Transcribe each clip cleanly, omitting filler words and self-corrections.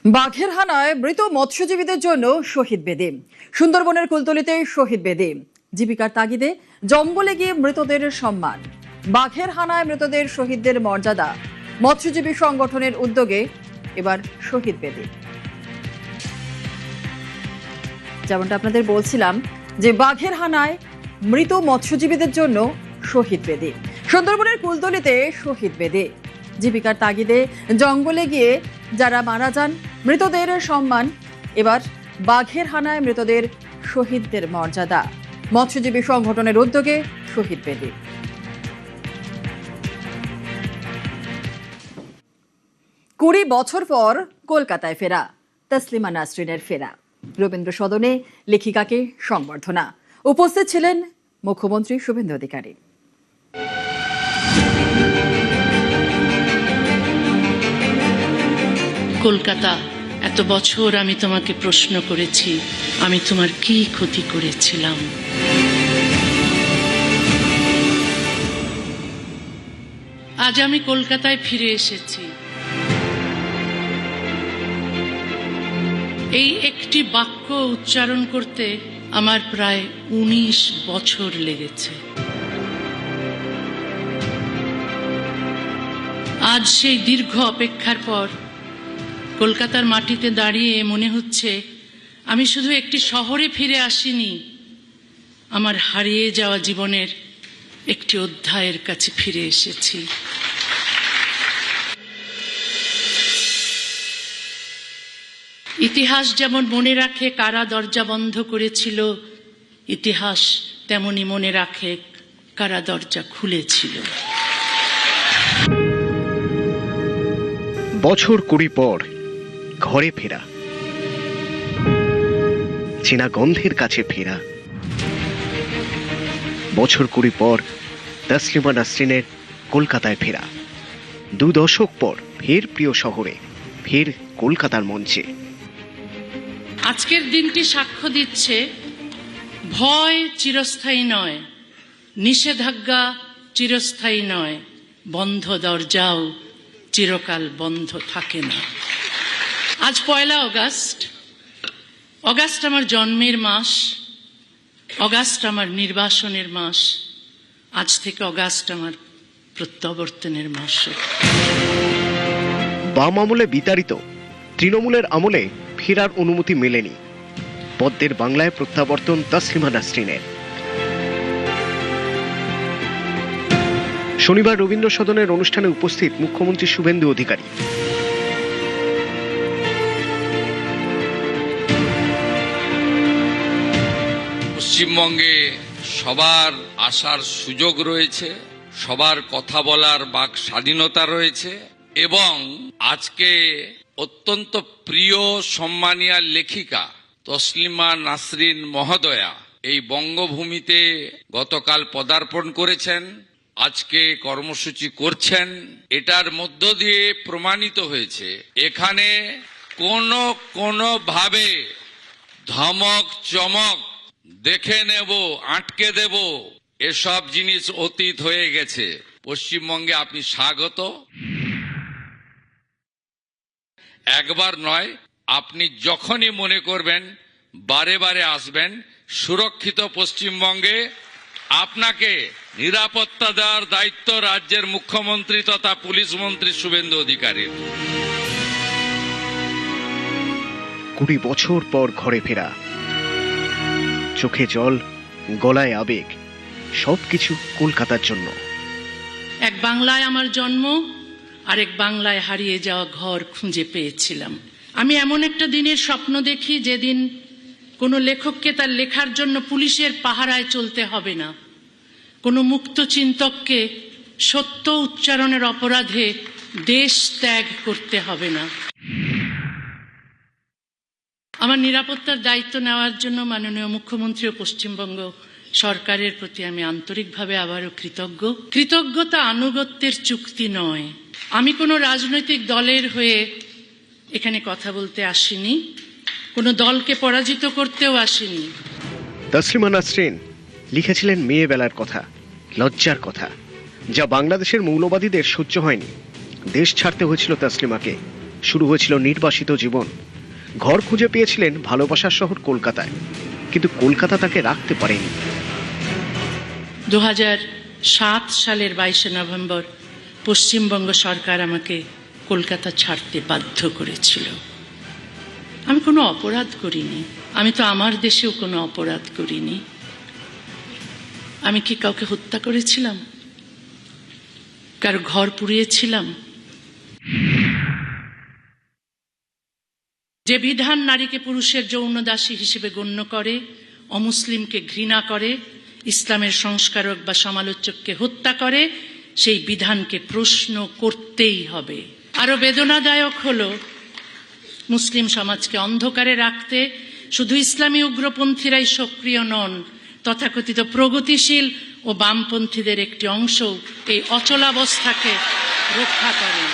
বাঘের হানায় মৃত মৎস্যজীবীদের জন্য শহীদ বেদি। সুন্দরবনের কুলতলিতে শহীদ বেদি। জীবিকার তাগিদে জঙ্গলে গিয়ে মৃতদের সম্মান। বাঘের হানায় মৃতদের শহীদদের মর্যাদা। মৎস্যজীবী সংগঠনের উদ্যোগে এবার শহীদ বেদি। যেমনটা আপনাদের বলছিলাম যে বাঘের হানায় মৃত মৎস্যজীবীদের জন্য শহীদ বেদি। সুন্দরবনের কুলতলিতে শহীদ বেদি। জীবিকার তাগিদে জঙ্গলে গিয়ে যারা মারা যান মৃতদের সম্মান। এবার বাঘের হানায় মৃতদের শহীদদের মর্যাদা। মৎস্যজীবী সংগঠনের উদ্যোগে শহীদ বেদি। কুড়ি বছর পর কলকাতায় ফেরা তসলিমা নাসরিনের ফেরা। রবীন্দ্র সদনে লেখিকাকে সংবর্ধনা। উপস্থিত ছিলেন মুখ্যমন্ত্রী শুভেন্দু অধিকারী। কলকাতা, এত বছর আমি তোমাকে প্রশ্ন করেছি, আমি তোমার কি ক্ষতি করেছিলাম। আজ আমি কলকাতায় ফিরে এসেছি। এই একটি বাক্য উচ্চারণ করতে আমার প্রায় 19 বছর লেগেছে। আজ সেই দীর্ঘ অপেক্ষার পর কলকাতার মাটিতে দাঁড়িয়ে মনে হচ্ছে আমি শুধু একটি শহরে ফিরে আসিনি, আমার হারিয়ে যাওয়া জীবনের একটি অধ্যায়ের কাছে ফিরে এসেছি। ইতিহাস যেমন মনে রাখে কারা দরজা বন্ধ করেছিল, ইতিহাস তেমনি মনে রাখে কারা দরজা খুলেছিল। বছর 20 পর ঘরে ফেরা, চেনা গন্ধের কাছে ফেরা। বছর 20 পর তসলিমা নাসরিনের কলকাতায় ফেরা। 2 দশক পর ফের প্রিয় শহরে, ফের কলকাতার মঞ্চে। আজকের দিনটি সাক্ষ্য দিচ্ছে ভয় চিরস্থায়ী নয়, নিষেধাজ্ঞা চিরস্থায়ী নয়, বন্ধ দরজাও চিরকাল বন্ধ থাকে না। আজ 1 অগাস্ট। অগাস্ট আমার জন্মের মাস, অগাস্ট আমার নির্বাসনের মাস, আজ থেকে অগাস্ট আমার প্রত্যাবর্তনের মাস। বাম আমলে বিতাড়িত তৃণমূলের আমলে ফেরার অনুমতি মেলেনি। পদ্মের বাংলায় প্রত্যাবর্তন তসলিমা নাসরিনের। শনিবার রবীন্দ্র সদনের অনুষ্ঠানে উপস্থিত মুখ্যমন্ত্রী শুভেন্দু অধিকারী। পশ্চিমবঙ্গে সবার আসার সুযোগ রয়েছে, সবার কথা বলার বাক স্বাধীনতা রয়েছে এবং আজকে অত্যন্ত প্রিয় সম্মানীয় লেখিকা তসলিমা নাসরিন মহোদয়া এই বঙ্গভূমিতে গতকাল পদার্পণ করেছেন, আজকে কর্মসূচি করছেন। এটার মধ্য দিয়ে প্রমাণিত হয়েছে এখানে কোনো ভাবে ধমক চমক, দেখে নেব, আটকে দেব, এসব জিনিস অতীত হয়ে গেছে। পশ্চিমবঙ্গে আপনি স্বাগত। একবার নয়, আপনি যখনই মনে করবেন বারে বারে আসবেন। সুরক্ষিত পশ্চিমবঙ্গে আপনাকে নিরাপত্তা দেওয়ার দায়িত্ব রাজ্যের মুখ্যমন্ত্রী তথা পুলিশ মন্ত্রী শুভেন্দু অধিকারীর। 20 বছর পর ঘরে ফেরা, চোখে জল, গলায় আবেগ, সবকিছু কলকাতার জন্য। এক বাংলায় আমার জন্ম, আরেক বাংলায় হারিয়ে যাওয়া ঘর খুঁজে পেয়েছিলাম। আমি এমন একটা দিনের স্বপ্ন দেখি যেদিন কোনো লেখককে তার লেখার জন্য পুলিশের পাহারায় চলতে হবে না, কোনো মুক্ত চিন্তককে সত্য উচ্চারণের অপরাধে দেশ ত্যাগ করতে হবে না। আমার নিরাপত্তার দায়িত্ব নেওয়ার জন্য মাননীয় মুখ্যমন্ত্রী ও পশ্চিমবঙ্গ সরকারের প্রতি আমি আন্তরিকভাবে আবারও কৃতজ্ঞ। কৃতজ্ঞতা আনুগত্যের চুক্তি নয়। আমি কোনো রাজনৈতিক দলের হয়ে এখানে কথা বলতে আসিনি, কোনো দলকে পরাজিত করতেও আসিনি। তসলিমা নাসরিন লিখেছিলেন মেয়েবেলার কথা, লজ্জার কথা, যা বাংলাদেশের মৌলবাদীদের সহ্য হয়নি। দেশ ছাড়তে হয়েছিল তসলিমাকে, শুরু হয়েছিল নির্বাসিত জীবন। ঘর খুঁজে পেয়েছিলেন ভালোবাসার শহর কলকাতায়, কিন্তু কলকাতা তাকে রাখতে পারেনি। 2007 সালের 22শে নভেম্বর পশ্চিমবঙ্গ সরকার আমাকে কলকাতা ছাড়তে বাধ্য করেছিল। আমি কোনো অপরাধ করিনি, আমি তো আমার দেশেও কোনো অপরাধ করিনি। আমি কি কাউকে হত্যা করেছিলাম? কারো ঘর পুড়িয়েছিলাম? যে বিধান নারীকে পুরুষের যৌন দাসী হিসেবে গণ্য করে, অমুসলিমকে ঘৃণা করে, ইসলামের সংস্কারক বা সমালোচককে হত্যা করে, সেই বিধানকে প্রশ্ন করতেই হবে। আরো বেদনাদায়ক হলো, মুসলিম সমাজকে অন্ধকারে রাখতে শুধু ইসলামী উগ্রপন্থীরাই সক্রিয় নন, তথাকথিত প্রগতিশীল ও বামপন্থীদের একটি অংশ এই অচলাবস্থাকে রক্ষা করেন।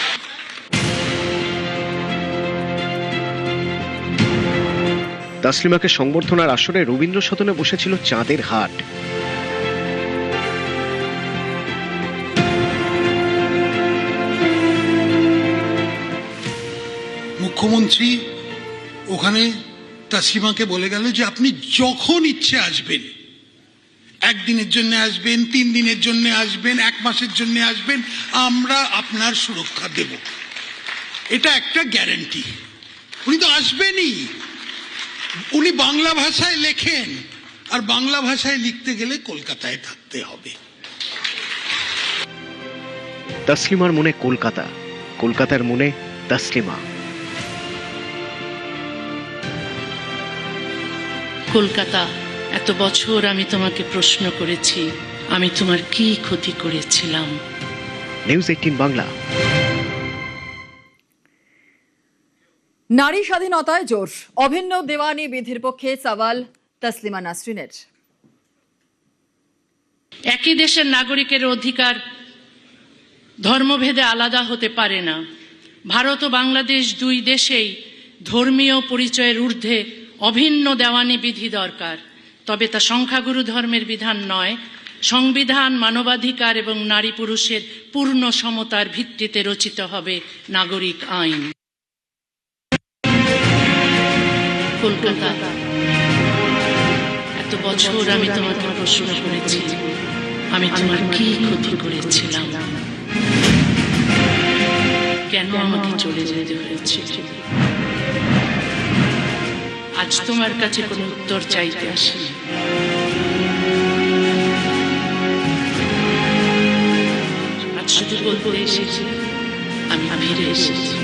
তাসলিমাকে সংবর্ধনার আসরে রবীন্দ্র সদনে বসেছিল চাঁদের হাট। মুখ্যমন্ত্রী ওখানে তাসলিমাকে বলে গেল যে আপনি যখন ইচ্ছে আসবেন, একদিনের জন্য আসবেন, 3 দিনের জন্য আসবেন, 1 মাসের জন্য আসবেন, আমরা আপনার সুরক্ষা দেব। এটা একটা গ্যারান্টি। উনি তো আসবেনই। উনি বাংলা ভাষায় লেখেন, আর বাংলা ভাষায় লিখতে গেলে কলকাতায় থাকতে হবে। তাসলিমার মনে কলকাতা, কলকাতার মনে তাসলিমা। কলকাতা, এত বছর আমি তোমাকে প্রশ্ন করেছি, আমি তোমার কি ক্ষতি করেছিলাম? নিউজ 18 বাংলা। নারী স্বাধীনতায় জোর, অভিন্ন দেওয়ানি বিধির পক্ষে সওয়াল তাসলিমা নাসরিনের। একই দেশের নাগরিকের অধিকার ধর্মভেদে আলাদা হতে পারে না। ভারত ও বাংলাদেশ 2 দেশেই ধর্মীয় পরিচয়ের ঊর্ধ্বে অভিন্ন দেওয়ানি বিধি দরকার। তবে তা সংখ্যাগুরু ধর্মের বিধান নয়। সংবিধান, মানবাধিকার এবং নারী পুরুষের পূর্ণ সমতার ভিত্তিতে রচিত হবে নাগরিক আইন। কলকাতা, এত বছর আমি তোমাকে প্রশ্ন করেছি, আমি তোমার কি ক্ষতি করেছিলাম? কেন আমাকে চলে যেতে হয়েছে? আজ তোমার কাছে কোনো উত্তর চাইতে আসিনি। আজ শুধু বলতে এসেছি, আমি ফিরে এসেছি।